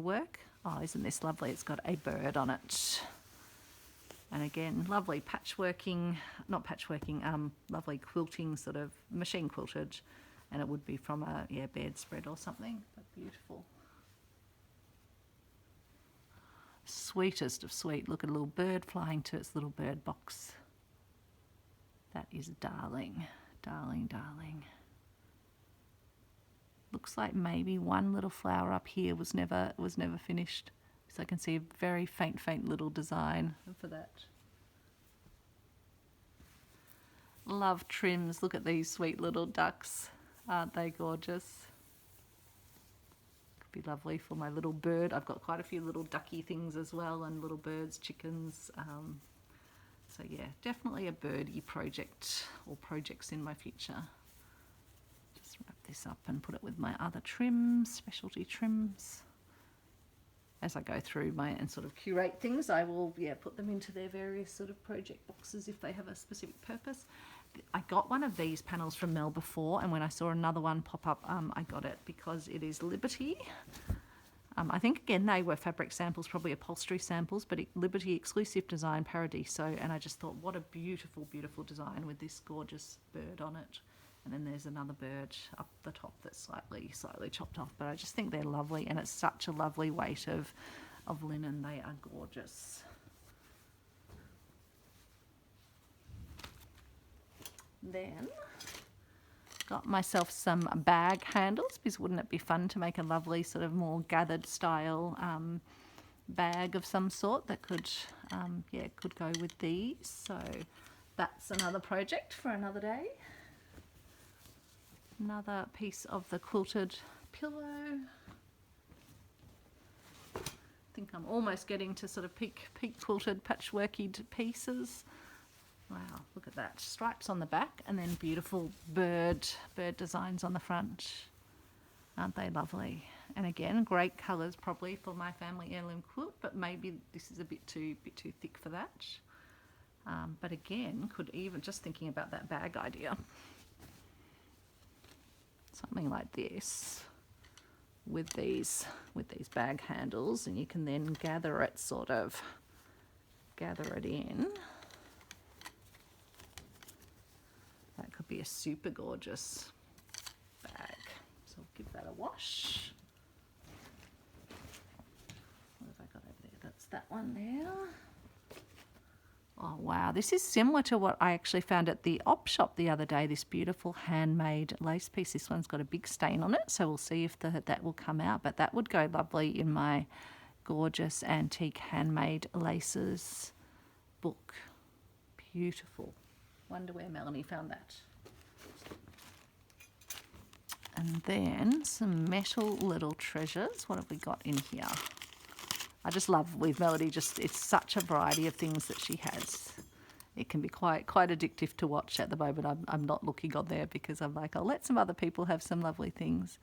A: work. Oh, isn't this lovely? It's got a bird on it. And again, lovely patchworking, not patchworking, lovely quilting, sort of machine quilted. And it would be from a bedspread or something, but beautiful. Sweetest of sweet. Look at a little bird flying to its little bird box. That is darling, darling, darling. Looks like maybe one little flower up here was never finished. So I can see a very faint little design for that. Love trims. Look at these sweet little ducks. Aren't they gorgeous? Could be lovely for my little bird. I've got quite a few little ducky things as well, and little birds, chickens. So yeah, definitely a birdie project or projects in my future. Just wrap this up and put it with my other trims, specialty trims. as I go through my and sort of curate things, I will put them into their various sort of project boxes if they have a specific purpose. I got one of these panels from Mel before, and when I saw another one pop up, I got it because it is Liberty. I think again they were fabric samples, probably upholstery samples, but Liberty exclusive design Paradiso, and I just thought what a beautiful, beautiful design with this gorgeous bird on it. And then there's another bird up the top that's slightly chopped off, but I just think they're lovely, and it's such a lovely weight of linen. They are gorgeous. Then got myself some bag handles, because wouldn't it be fun to make a lovely sort of more gathered style bag of some sort that could could go with these. So that's another project for another day. Another piece of the quilted pillow. I think I'm almost getting to sort of peak quilted patchworky pieces. Wow, look at that. Stripes on the back and then beautiful bird designs on the front. Aren't they lovely? And again, great colours probably for my family heirloom quilt, but maybe this is a bit too thick for that. But again, could even, just thinking about that bag idea, something like this with these bag handles, and you can then gather it in. That could be a super gorgeous bag. So I'll give that a wash. What have I got over there? That's that one there. Oh wow, this is similar to what I actually found at the op shop the other day, this beautiful handmade lace piece. This one's got a big stain on it, so we'll see if that will come out, but that would go lovely in my gorgeous antique handmade laces book. Beautiful. Wonder where Melanie found that. And then some metal little treasures. What have we got in here? I just love with Melody, it's such a variety of things that she has. It can be quite addictive to watch at the moment. I'm not looking on there because I'm like, I'll let some other people have some lovely things.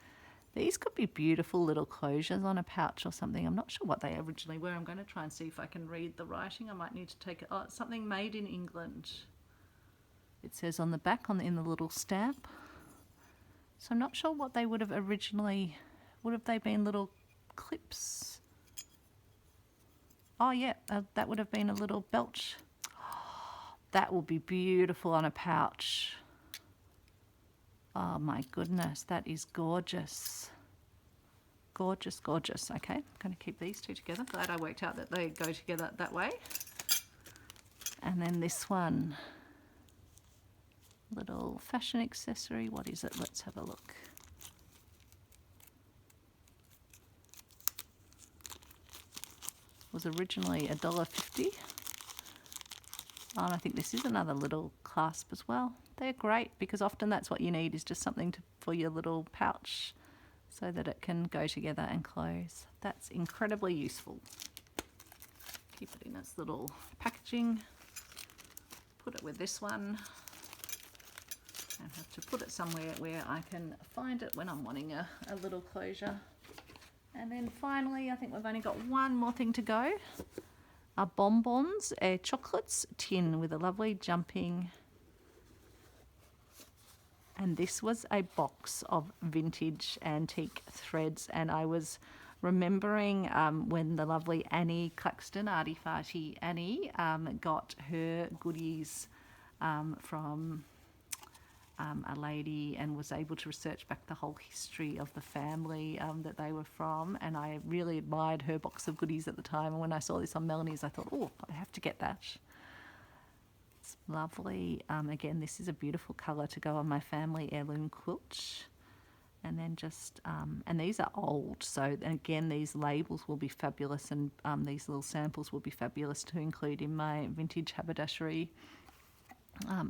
A: These could be beautiful little closures on a pouch or something. I'm not sure what they originally were. I'm going to try and see if I can read the writing. I might need to take it. Oh, it's something made in England. It says on the back in the little stamp. So I'm not sure what they would have originally, would have they been little clips? Oh yeah, that would have been a little belt. That will be beautiful on a pouch. Oh my goodness, that is gorgeous. Gorgeous, gorgeous. Okay, I'm going to keep these two together. Glad I worked out that they go together that way. And then this one, little fashion accessory. What is it? Let's have a look. Was originally $1.50. Oh, and I think this is another little clasp as well. They're great because often that's what you need, is just something for your little pouch so that it can go together and close. That's incredibly useful. Keep it in its little packaging. Put it with this one. And have to put it somewhere where I can find it when I'm wanting a little closure. And then finally, I think we've only got one more thing to go. A bonbons, a chocolates tin with a lovely jumping. And this was a box of vintage antique threads. And I was remembering when the lovely Annie Claxton, Arty Farty Annie, got her goodies from a lady and was able to research back the whole history of the family that they were from, and I really admired her box of goodies at the time, and when I saw this on Melanie's I thought, oh, I have to get that. It's lovely. Again, this is a beautiful colour to go on my family heirloom quilt. And then just, and these are old, so again these labels will be fabulous, and these little samples will be fabulous to include in my vintage haberdashery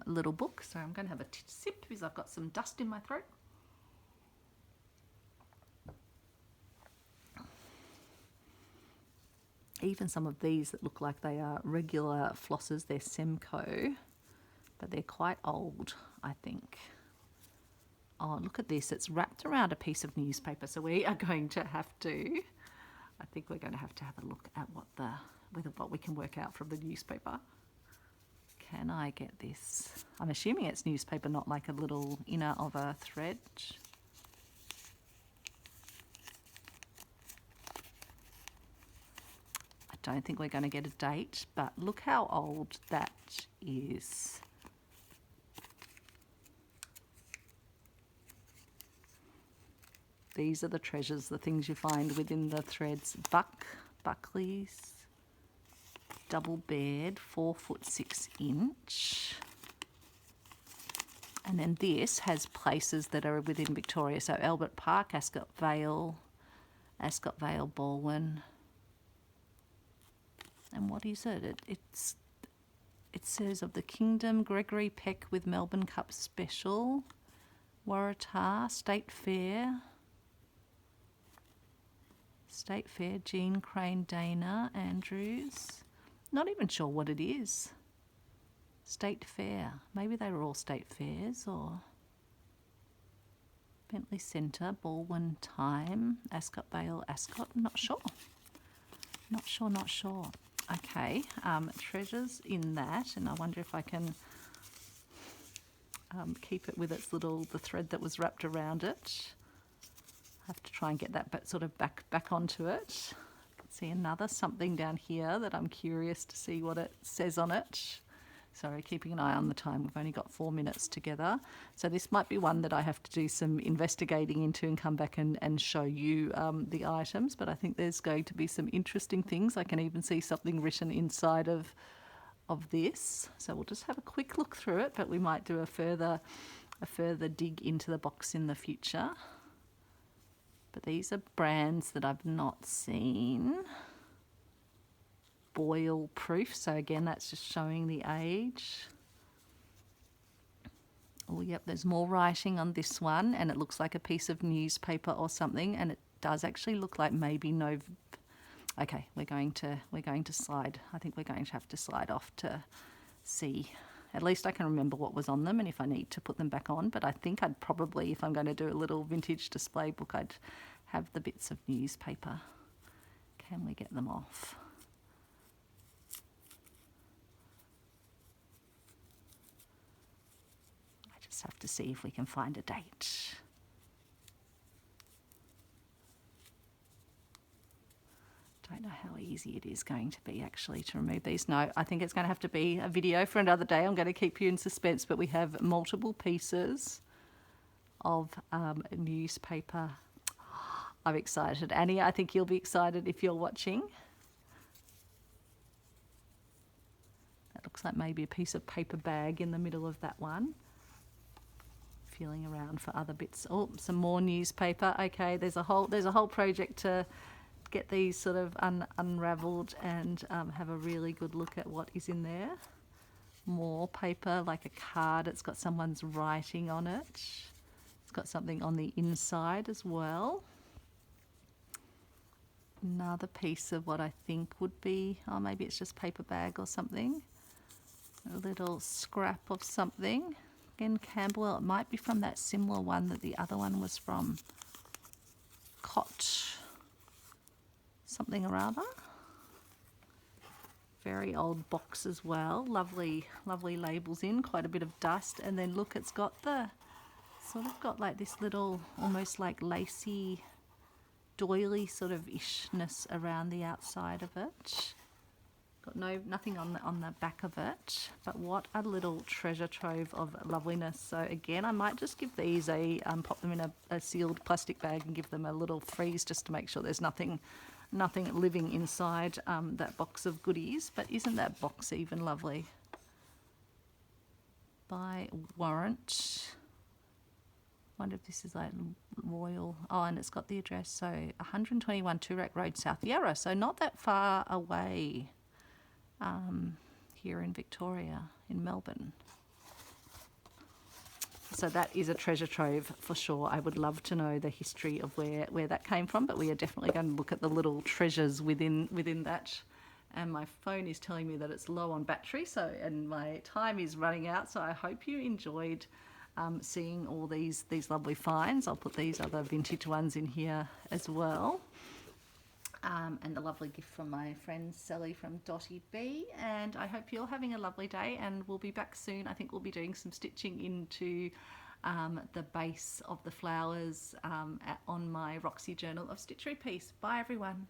A: little book. So I'm going to have a sip because I've got some dust in my throat. Even some of these that look like they are regular flosses, they're Semco, but they're quite old, I think. Oh, look at this, it's wrapped around a piece of newspaper, so we are going to have to I think we're going to have a look at what we can work out from the newspaper. Can I get this? I'm assuming it's newspaper, not like a little inner of a thread. I don't think we're going to get a date, but look how old that is. These are the treasures, the things you find within the threads. Buckleys, double bed, 4'6". And then this has places that are within Victoria. So Albert Park, Ascot Vale, Baldwin. And what is it? It says of the Kingdom, Gregory Peck with Melbourne Cup Special, Waratah, State Fair, Jean Crane, Dana Andrews. Not even sure what it is. State Fair. Maybe they were all state fairs, or Bentley Centre, Baldwin Time, Ascot Vale, Ascot. Not sure. Okay, treasures in that, and I wonder if I can keep it with the thread that was wrapped around it. I have to try and get that sort of back onto it. I can see another something down here that I'm curious to see what it says on it. Sorry, keeping an eye on the time. We've only got 4 minutes together. So this might be one that I have to do some investigating into and come back and show you the items. But I think there's going to be some interesting things. I can even see something written inside of this. So we'll just have a quick look through it, but we might do a further dig into the box in the future. But these are brands that I've not seen. Boil proof, so again that's just showing the age. Oh yep, there's more writing on this one, and it looks like a piece of newspaper or something, and it does actually look like maybe okay, we're going to slide. I think we're going to have to slide off to see. At least I can remember what was on them, and if I need to put them back on. But I think I'd probably, if I'm going to do a little vintage display book, I'd have the bits of newspaper. Can we get them off? I just have to see if we can find a date. Don't know how easy it is going to be actually to remove these. No, I think it's going to have to be a video for another day. I'm going to keep you in suspense, but we have multiple pieces of newspaper. I'm excited. Annie, I think you'll be excited if you're watching. That looks like maybe a piece of paper bag in the middle of that one. Feeling around for other bits. Oh, some more newspaper. Okay, there's a whole project to get these sort of unraveled and have a really good look at what is in there. More paper, like a card. It's got someone's writing on it. It's got something on the inside as well. Another piece of what I think would be, oh, maybe it's just paper bag or something. A little scrap of something. Again, Campbell, it might be from that similar one that the other one was from. Cot something or other. Very old box as well. Lovely labels in, quite a bit of dust. And then look, it's got like this little, almost like lacy, doily sort of ishness around the outside of it. Got nothing on the back of it, but what a little treasure trove of loveliness. So again, I might just give these pop them in a sealed plastic bag and give them a little freeze just to make sure there's nothing living inside that box of goodies. But isn't that box even lovely? By warrant. Wonder if this is like Royal. Oh, and it's got the address. So 121 Toorak Road, South Yarra. So not that far away here in Victoria, in Melbourne. So that is a treasure trove for sure. I would love to know the history of where that came from, but we are definitely going to look at the little treasures within that. And my phone is telling me that it's low on battery, and my time is running out. So I hope you enjoyed seeing all these lovely finds. I'll put these other vintage ones in here as well. and a lovely gift from my friend Sally from Dotty B. And I hope you're having a lovely day, and we'll be back soon. I think we'll be doing some stitching into the base of the flowers on my Roxy Journal of Stitchery piece. Bye everyone.